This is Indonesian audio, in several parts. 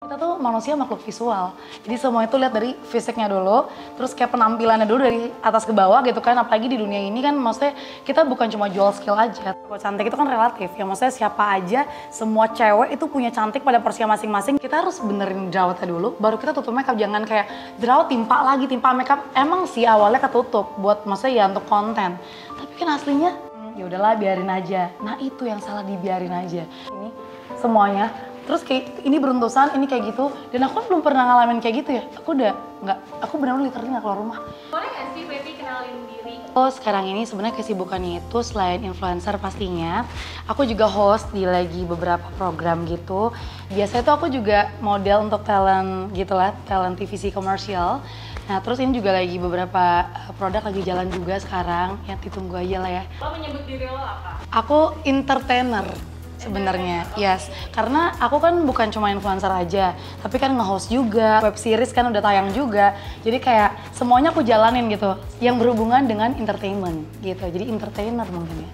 Kita tuh manusia makhluk visual, jadi semua itu lihat dari fisiknya dulu, terus kayak penampilannya dulu dari atas ke bawah gitu kan. Apalagi di dunia ini kan maksudnya kita bukan cuma jual skill aja. Kalau cantik itu kan relatif, ya maksudnya siapa aja, semua cewek itu punya cantik pada porsinya masing-masing. Kita harus benerin jerawatnya dulu, baru kita tutup makeup. Jangan kayak jerawat timpa lagi, timpa makeup. Emang sih awalnya ketutup buat maksudnya ya untuk konten, tapi kan aslinya ya udahlah biarin aja. Nah itu yang salah, dibiarin aja. Ini semuanya. Terus kayak ini beruntusan, ini kayak gitu. Dan aku kan belum pernah ngalamin kayak gitu ya. Aku udah aku benar-benar literally nggak keluar rumah. Boleh nggak sih Betty kenalin diri? Oh sekarang ini sebenarnya kesibukannya itu selain influencer pastinya, aku juga host di lagi beberapa program gitu. Biasanya tuh aku juga model untuk talent gitu lah, talent TVC komersial. Nah terus ini juga lagi beberapa produk lagi jalan juga sekarang, ya ditunggu aja lah ya. Lo menyebut diri lo apa? Aku entertainer. Sebenarnya, yes. Karena aku kan bukan cuma influencer aja, tapi kan nge-host juga, web series kan udah tayang juga. Jadi kayak semuanya aku jalanin gitu, yang berhubungan dengan entertainment gitu. Jadi entertainer mungkin ya.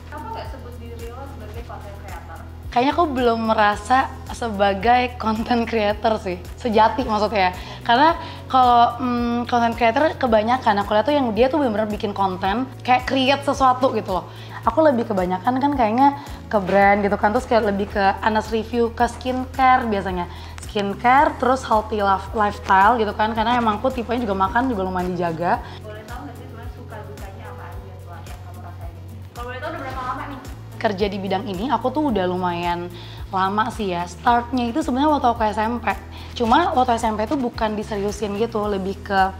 Kamu nggak sebut diri lo sebagai content creator? Kayaknya aku belum merasa sebagai content creator sih, sejati maksudnya. Karena kalau content creator kebanyakan, aku lihat tuh yang dia tuh bener-bener bikin konten, kayak create sesuatu gitu loh. Aku lebih kebanyakan kan kayaknya ke brand gitu kan, terus kayak lebih ke Anas review, ke skincare biasanya. Skincare, terus healthy lifestyle gitu kan, karena emang aku tipenya juga makan juga lumayan dijaga. Boleh tahu nggak sih sebenarnya suka dukanya apa aja tuh yang kamu rasain? Kalau boleh tahu udah berapa lama nih? Kerja di bidang ini aku tuh udah lumayan lama sih ya. Startnya itu sebenarnya waktu aku SMP. Cuma waktu SMP tuh bukan diseriusin gitu, lebih ke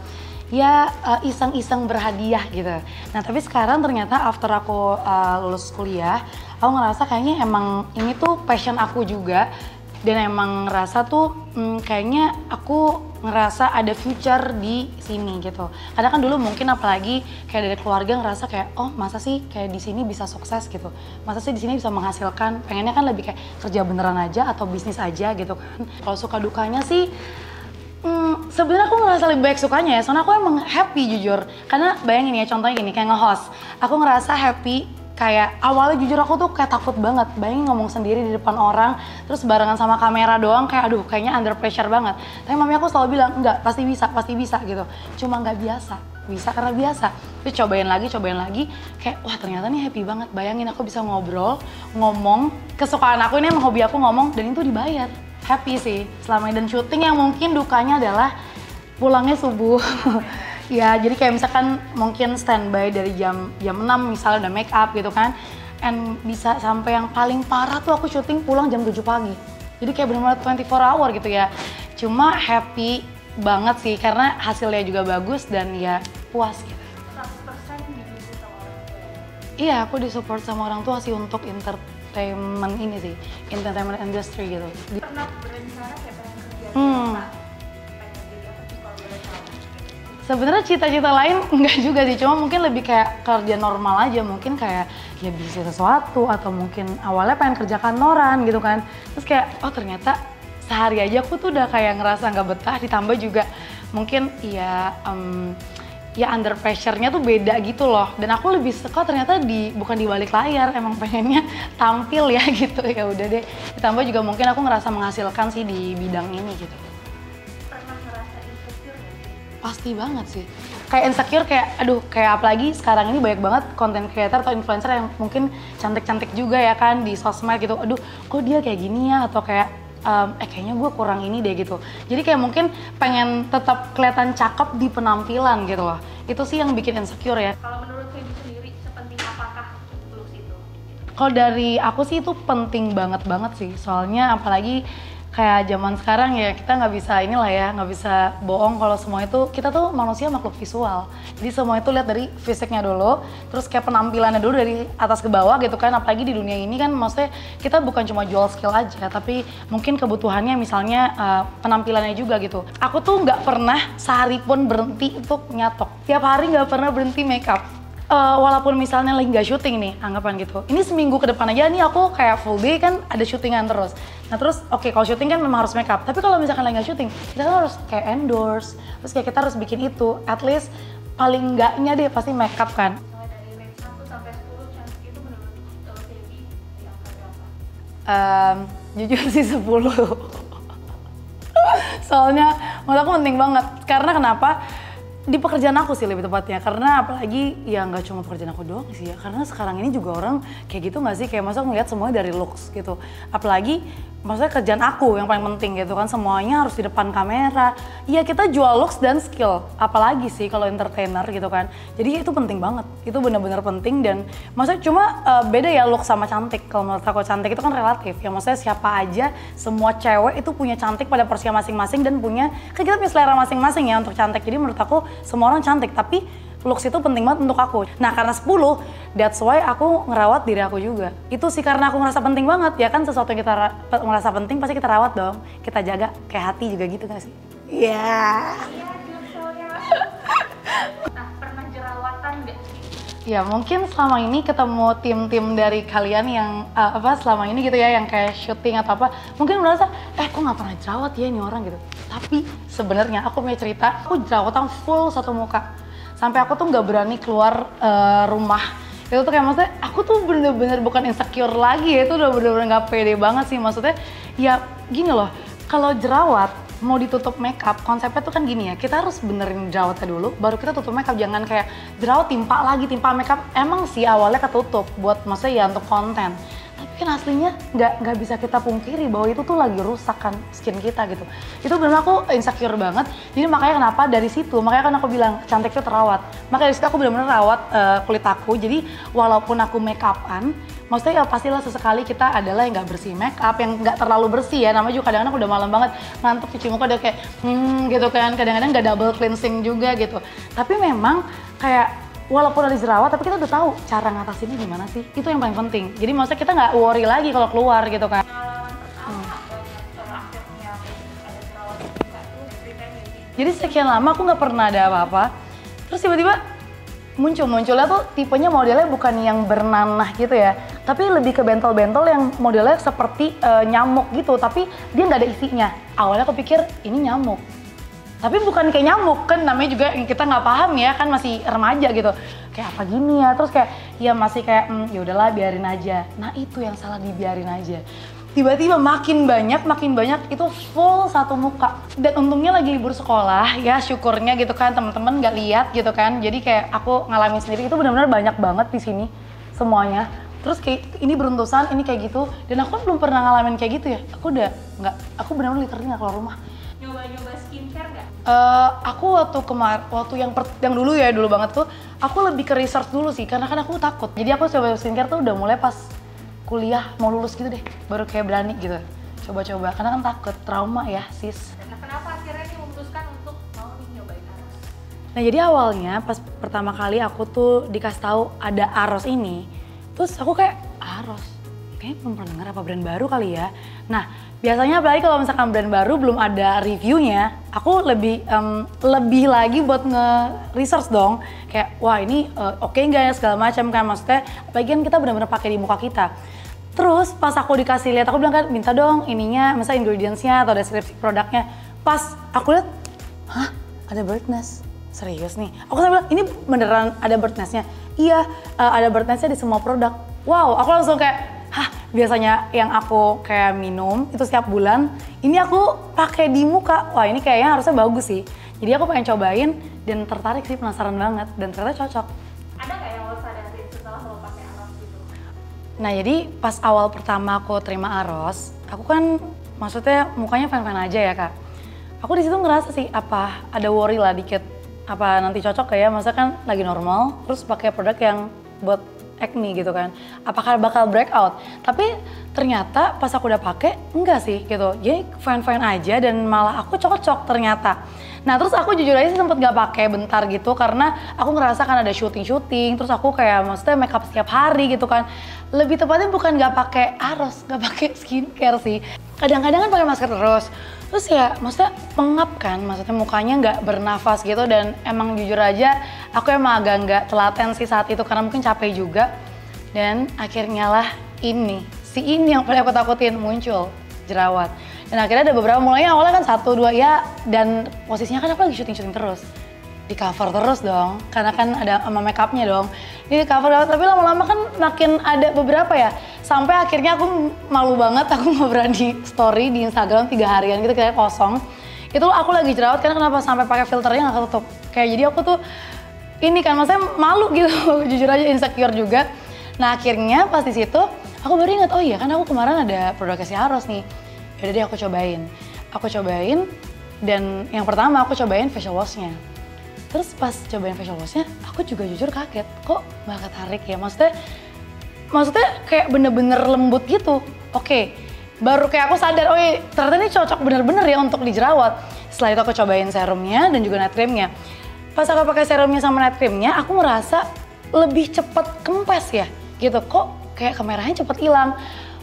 ya iseng-iseng berhadiah gitu. Nah tapi sekarang ternyata after aku lulus kuliah, aku ngerasa kayaknya emang ini tuh passion aku juga. Dan emang ngerasa tuh kayaknya aku ngerasa ada future di sini gitu. Karena kan dulu mungkin apalagi kayak dari keluarga ngerasa kayak oh masa sih kayak di sini bisa sukses gitu. Masa sih di sini bisa menghasilkan. Pengennya kan lebih kayak kerja beneran aja atau bisnis aja gitu kan. Kalau suka dukanya sih sebenarnya aku ngerasa lebih baik sukanya ya, soalnya aku emang happy jujur. Karena bayangin ya contohnya gini, kayak nge-host. Aku ngerasa happy, kayak awalnya jujur aku tuh kayak takut banget. Bayangin ngomong sendiri di depan orang, terus barengan sama kamera doang kayak aduh kayaknya under pressure banget. Tapi mami aku selalu bilang, enggak pasti bisa gitu. Cuma nggak biasa, bisa karena biasa. Terus cobain lagi, kayak wah ternyata nih happy banget. Bayangin aku bisa ngobrol, ngomong, kesukaan aku ini emang hobi aku ngomong dan itu dibayar. Happy sih selama ini. Dan syuting yang mungkin dukanya adalah pulangnya subuh. Ya jadi kayak misalkan mungkin standby dari jam 6 misalnya udah make up gitu kan. And bisa sampai yang paling parah tuh aku syuting pulang jam 7 pagi. Jadi kayak benar-benar 24 hour gitu ya. Cuma happy banget sih karena hasilnya juga bagus dan ya puas gitu. 100% didukung sama orang tua. Iya aku disupport sama orang tua sih untuk entertainment ini sih. Entertainment industry gitu. Pernah berencana kayak pengen kerja di apa? Pengen jadi apa sih kalau boleh tahu? Sebenarnya cita-cita lain enggak juga sih, cuma mungkin lebih kayak kerja normal aja, mungkin kayak ya bisnis sesuatu atau mungkin awalnya pengen kerja kantoran gitu kan. Terus kayak oh ternyata sehari aja aku tuh udah kayak ngerasa nggak betah, ditambah juga mungkin ya under pressure-nya tuh beda gitu loh. Dan aku lebih suka ternyata bukan di balik layar, emang pengennya tampil ya gitu. Ya udah deh. Ditambah juga mungkin aku ngerasa menghasilkan sih di bidang ini gitu. Pernah ngerasa insecure nggak sih? Pasti banget sih. Kayak insecure kayak aduh kayak apalagi sekarang ini banyak banget content creator atau influencer yang mungkin cantik-cantik juga ya kan di sosmed gitu. Aduh kok dia kayak gini ya atau kayak kayaknya gue kurang ini deh gitu. Jadi kayak mungkin pengen tetap kelihatan cakep di penampilan gitu loh. Itu sih yang bikin insecure ya. Kalau menurut Feby sendiri, sepenting apakah looks itu? Kalau dari aku sih itu penting banget sih. Soalnya apalagi kayak zaman sekarang ya kita nggak bisa inilah ya, nggak bisa bohong kalau semua itu, kita tuh manusia makhluk visual. Jadi semua itu lihat dari fisiknya dulu, terus kayak penampilannya dulu dari atas ke bawah gitu kan. Apalagi di dunia ini kan maksudnya kita bukan cuma jual skill aja, tapi mungkin kebutuhannya misalnya penampilannya juga gitu. Aku tuh nggak pernah sehari pun berhenti untuk nyatok. Tiap hari nggak pernah berhenti makeup. Walaupun misalnya lagi nggak syuting nih, anggapan gitu. Ini seminggu ke depan aja nih aku kayak full day kan ada syutingan terus. Nah terus oke, kalau syuting kan memang harus makeup. Tapi kalau misalkan lagi nggak syuting, kita kan harus kayak endorse. Terus kayak kita harus bikin itu. At least paling enggaknya deh pasti makeup kan. Misalnya dari range 1 sampai 10 cantik itu menurut Feby di angka berapa? Jujur sih 10. Soalnya menurut aku penting banget. Karena kenapa? Di pekerjaan aku sih lebih tepatnya. Karena apalagi ya nggak cuma pekerjaan aku doang sih ya. Karena sekarang ini juga orang kayak gitu nggak sih? Kayak masa ngeliat semuanya dari looks gitu. Apalagi maksudnya kerjaan aku yang paling penting gitu kan. Semuanya harus di depan kamera. Ya kita jual looks dan skill. Apalagi sih kalau entertainer gitu kan. Jadi itu penting banget. Itu benar-benar penting dan maksudnya cuma beda ya look sama cantik. Kalau menurut aku cantik itu kan relatif. Ya maksudnya siapa aja, semua cewek itu punya cantik pada porsinya masing-masing dan punya, kan kita punya selera masing-masing ya untuk cantik. Jadi menurut aku semua orang cantik, tapi looks itu penting banget untuk aku. Nah karena 10, that's why aku ngerawat diri aku juga. Itu sih karena aku ngerasa penting banget, ya kan sesuatu yang kita ngerasa penting pasti kita rawat dong. Kita jaga, kayak hati juga gitu gak sih? Iya. Nah, pernah jerawatan nggak? Ya mungkin selama ini ketemu tim-tim dari kalian yang selama ini gitu ya, yang kayak syuting atau apa, mungkin merasa, kok nggak pernah jerawat ya ini orang gitu. Tapi sebenarnya aku punya cerita, aku jerawatan full satu muka. Sampai aku tuh nggak berani keluar rumah. Itu tuh kayak maksudnya, aku tuh bener-bener bukan insecure lagi ya, itu udah bener-bener nggak pede banget sih. Maksudnya ya gini loh, kalau jerawat mau ditutup makeup, konsepnya tuh kan gini ya, kita harus benerin jerawatnya dulu, baru kita tutup makeup. Jangan kayak jerawat timpa makeup. Emang sih awalnya ketutup buat maksudnya ya untuk konten, tapi kan aslinya nggak bisa kita pungkiri bahwa itu tuh lagi rusak kan skin kita gitu. Itu bener aku insecure banget. Jadi makanya kenapa dari situ, makanya kan aku bilang cantik itu terawat. Makanya dari situ aku bener-bener rawat kulit aku. Jadi walaupun aku make upan, maksudnya ya pastilah sesekali kita adalah yang nggak bersih make up, yang nggak terlalu bersih ya. Namanya juga kadang-kadang udah malam banget ngantuk cuci muka udah kayak gitu kan. Kadang-kadang nggak double cleansing juga gitu. Tapi memang kayak walaupun ada jerawat, tapi kita udah tahu cara ngatasinnya gimana sih. Itu yang paling penting. Jadi maksudnya kita nggak worry lagi kalau keluar gitu kan. Pengalaman pertama kalau akhirnya ada jerawat di muka tuh ceritanya gini. Jadi sekian lama aku nggak pernah ada apa-apa. Terus tiba-tiba munculnya tuh tipenya modelnya bukan yang bernanah gitu ya, tapi lebih ke bentol-bentol yang modelnya seperti nyamuk gitu, tapi dia nggak ada isinya. Awalnya aku pikir ini nyamuk, tapi bukan kayak nyamuk kan, namanya juga yang kita nggak paham ya kan, masih remaja gitu. Kayak apa gini ya, terus kayak ya masih kayak ya udahlah biarin aja. Nah itu yang salah, dibiarin aja. Tiba-tiba makin banyak itu full satu muka. Dan untungnya lagi libur sekolah ya, syukurnya gitu kan, teman-teman nggak lihat gitu kan. Jadi kayak aku ngalamin sendiri, itu benar-benar banyak banget di sini semuanya. Terus kayak ini beruntusan, ini kayak gitu. Dan aku kan belum pernah ngalamin kayak gitu ya. Aku benar-benar literally nggak keluar rumah. Nyoba-nyoba skincare nggak? Aku waktu yang dulu banget tuh, aku lebih ke research dulu sih, karena kan aku takut. Jadi aku coba skincare tuh udah mulai pas kuliah mau lulus gitu deh, baru kayak berani gitu coba-coba, karena kan takut trauma ya sis. Nah, kenapa akhirnya nih memutuskan untuk mau nih nyobain Aros? Nah jadi awalnya pas pertama kali aku tuh dikasih tahu ada Aros ini, terus aku kayak Aros, kayaknya belum pernah dengar, apa brand baru kali ya. Nah biasanya apalagi kalau misalkan brand baru belum ada reviewnya, aku lebih lagi buat nge-research dong, kayak wah ini oke nggak ya segala macam kan, maksudnya apalagi kan kita benar-benar pakai di muka kita. Terus pas aku dikasih lihat, aku bilang kan minta dong ininya, misalnya ingredientsnya atau deskripsi produknya. Pas aku lihat, hah ada bird nest, serius nih? Aku sampai bilang ini beneran ada bird nestnya? Iya ada bird nestnya di semua produk. Wow, aku langsung kayak, hah biasanya yang aku kayak minum itu setiap bulan, ini aku pakai di muka. Wah ini kayaknya harusnya bagus sih. Jadi aku pengen cobain dan tertarik sih, penasaran banget dan ternyata cocok. Ada nggak yang lo sadarin setelah lo pakai Aros gitu? Nah jadi pas awal pertama aku terima Aros, aku kan maksudnya mukanya fine-fine aja ya kak. Aku di situ ngerasa sih apa ada worry lah dikit, apa nanti cocok kayak, masa kan lagi normal terus pakai produk yang buat acne gitu kan, apakah bakal breakout? Tapi ternyata pas aku udah pakai enggak sih gitu, jadi fine-fine aja dan malah aku cocok ternyata. Nah terus aku jujur aja sih sempet gak pakai bentar gitu, karena aku ngerasa kan ada syuting, terus aku kayak maksudnya makeup setiap hari gitu kan. Lebih tepatnya bukan gak pakai Aros, gak pakai skincare sih. Kadang-kadang kan pakai masker terus ya maksudnya pengap kan, maksudnya mukanya nggak bernafas gitu. Dan emang jujur aja aku emang agak nggak telaten sih saat itu karena mungkin capek juga. Dan akhirnya lah ini yang paling aku takutin muncul, jerawat. Dan akhirnya ada beberapa, mulainya awalnya kan 1, 2 ya, dan posisinya kan aku lagi syuting terus. di cover terus dong, karena kan ada sama makeupnya dong. Ini di cover, tapi lama-lama kan makin ada beberapa ya. Sampai akhirnya aku malu banget, aku nggak berani story di Instagram 3 harian gitu kayak kosong. Itu aku lagi jerawat karena kenapa sampai pakai filternya nggak ketutup. Kayak jadi aku tuh ini kan maksudnya malu gitu, jujur aja insecure juga. Nah akhirnya pas di situ aku baru ingat, oh iya kan aku kemarin ada produknya si Aros nih. Yaudah deh aku cobain. Aku cobain dan yang pertama aku cobain facial washnya. Terus pas cobain facial washnya, aku juga jujur kaget, kok gak ketarik ya? Maksudnya kayak bener-bener lembut gitu. Oke, baru kayak aku sadar, oh iya, ternyata ini cocok bener-bener ya untuk dijerawat. Setelah itu aku cobain serumnya dan juga night creamnya. Pas aku pakai serumnya sama night creamnya, aku ngerasa lebih cepet kempes ya, gitu. Kok kayak kemerahannya cepet hilang.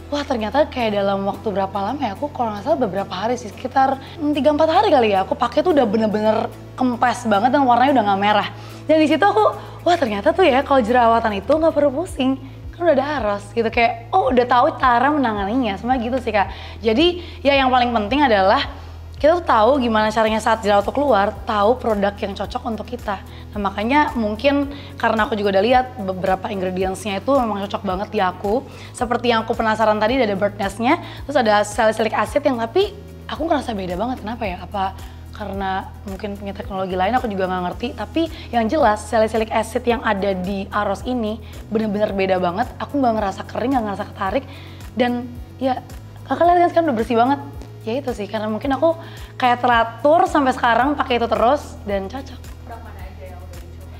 Wah ternyata kayak dalam waktu berapa lama ya, aku kalau nggak salah beberapa hari sih, sekitar 3-4 hari kali ya, aku pakai tuh udah bener-bener kempes banget dan warnanya udah nggak merah. Dan di situ aku, wah ternyata tuh ya kalau jerawatan itu nggak perlu pusing, kan udah ada Aros gitu, kayak oh udah tahu cara menanganinya, semua gitu sih Kak. Jadi ya yang paling penting adalah kita tuh tahu gimana caranya saat jerawat tuh keluar, tahu produk yang cocok untuk kita. Nah makanya mungkin karena aku juga udah lihat beberapa ingredientsnya itu memang cocok banget di aku. Seperti yang aku penasaran tadi ada bird nest-nya, terus ada salicylic acid yang tapi aku ngerasa beda banget. Kenapa ya? Apa karena mungkin punya teknologi lain aku juga nggak ngerti. Tapi yang jelas salicylic acid yang ada di Aros ini bener-bener beda banget. Aku nggak ngerasa kering, nggak ngerasa ketarik. Dan ya kakak lihat kan sekarang udah bersih banget. Ya itu sih, karena mungkin aku kayak teratur sampai sekarang pakai itu terus dan cocok. Produk mana aja yang udah dicoba?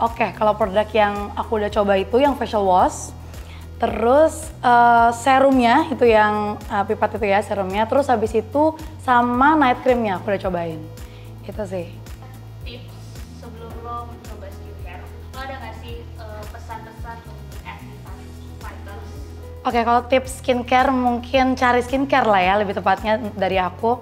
Oke, kalau produk yang aku udah coba itu yang facial wash, terus serumnya itu yang pipat itu ya serumnya, terus habis itu sama night creamnya aku udah cobain. Itu sih. Tips sebelum lo mencoba skincare, lo ada nggak sih pesan-pesan untuk active fighters? Oke, kalau tips skincare mungkin cari skincare lah ya lebih tepatnya dari aku.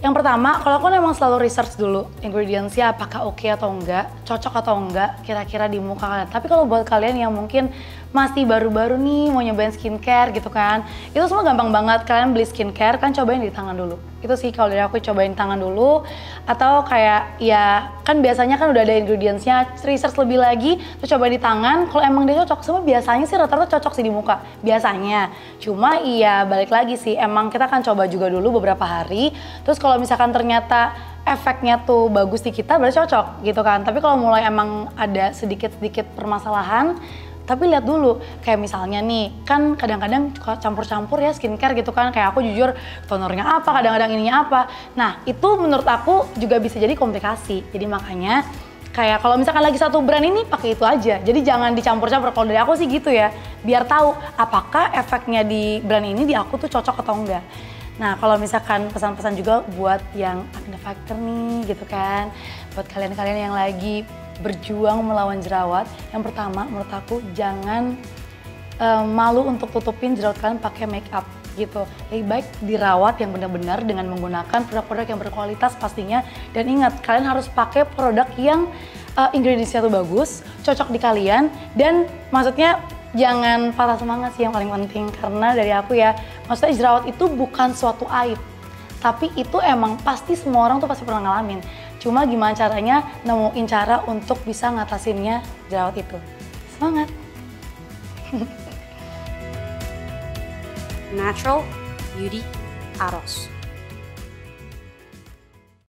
Yang pertama, kalau aku memang selalu research dulu ingredientsnya apakah oke atau enggak, cocok atau enggak kira-kira di muka kalian. Tapi kalau buat kalian yang mungkin masih baru-baru nih mau nyobain skincare gitu kan, itu semua gampang banget. Kalian beli skincare kan cobain di tangan dulu. Itu sih kalau dari aku cobain tangan dulu. Atau kayak ya kan biasanya kan udah ada ingredientsnya, research lebih lagi, terus coba di tangan. Kalau emang dia cocok, semua biasanya sih rata-rata cocok sih di muka, biasanya. Cuma iya balik lagi sih, emang kita kan coba juga dulu beberapa hari. Terus kalau misalkan ternyata efeknya tuh bagus di kita, berarti cocok gitu kan. Tapi kalau mulai emang ada sedikit-sedikit permasalahan, tapi lihat dulu, kayak misalnya nih, kan kadang-kadang campur-campur ya skincare gitu kan, kayak aku jujur tonernya apa, kadang-kadang ininya apa. Nah itu menurut aku juga bisa jadi komplikasi, jadi makanya kayak kalau misalkan lagi satu brand ini pakai itu aja, jadi jangan dicampur-campur. Kalau dari aku sih gitu ya, biar tahu apakah efeknya di brand ini di aku tuh cocok atau enggak. Nah kalau misalkan pesan-pesan juga buat yang acne factor nih gitu kan, buat kalian-kalian yang lagi berjuang melawan jerawat, yang pertama menurut aku jangan malu untuk tutupin jerawat kalian pakai make up gitu. Lebih baik dirawat yang benar-benar dengan menggunakan produk-produk yang berkualitas pastinya. Dan ingat, kalian harus pakai produk yang ingredientsnya tuh bagus, cocok di kalian, dan maksudnya jangan patah semangat sih yang paling penting. Karena dari aku ya, maksudnya jerawat itu bukan suatu aib, tapi itu emang pasti semua orang tuh pasti pernah ngalamin. Cuma gimana caranya nemuin cara untuk bisa ngatasinnya jerawat itu. Semangat! Natural Beauty Aros.